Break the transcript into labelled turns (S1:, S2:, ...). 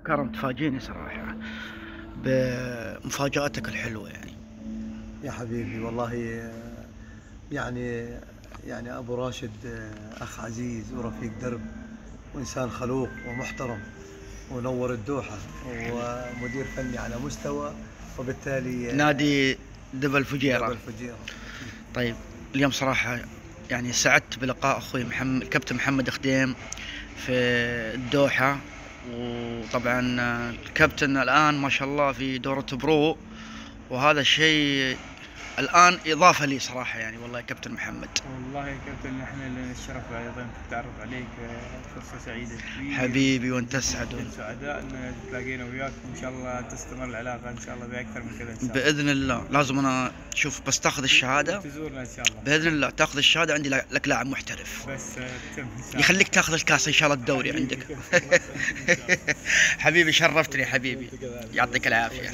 S1: كرم تفاجئني صراحة بمفاجأتك الحلوة يعني.
S2: يا حبيبي والله يعني يعني أبو راشد أخ عزيز ورفيق درب وإنسان خلوق ومحترم ونور الدوحة ومدير فني على مستوى، وبالتالي
S1: نادي دبل
S2: جبل
S1: فجيرة.
S2: فجيرة.
S1: طيب، اليوم صراحة يعني سعدت بلقاء أخوي محمد كابتن محمد خديم في الدوحة. وطبعا الكابتن الآن ما شاء الله في دورة برو، وهذا الشيء الآن إضافة لي صراحة يعني. والله يا كابتن محمد.
S3: والله يا كابتن نحن لنا الشرف ايضا التعرف عليك، فرصه سعيده كبيره
S1: حبيبي وانت اسعد.
S3: سعداء ان تلاقينا وياك، وان شاء الله تستمر العلاقه ان شاء الله باكثر من كذا ان شاء الله.
S1: بإذن الله لازم أنا شوف بس تاخذ الشهادة
S3: تزورنا ان شاء الله
S1: بإذن الله، تاخذ الشهادة عندي لك لاعب محترف،
S3: بس تم ان شاء الله.
S1: يخليك تاخذ الكاس إن شاء الله الدوري عندك. حبيبي شرفتني حبيبي، يعطيك العافية.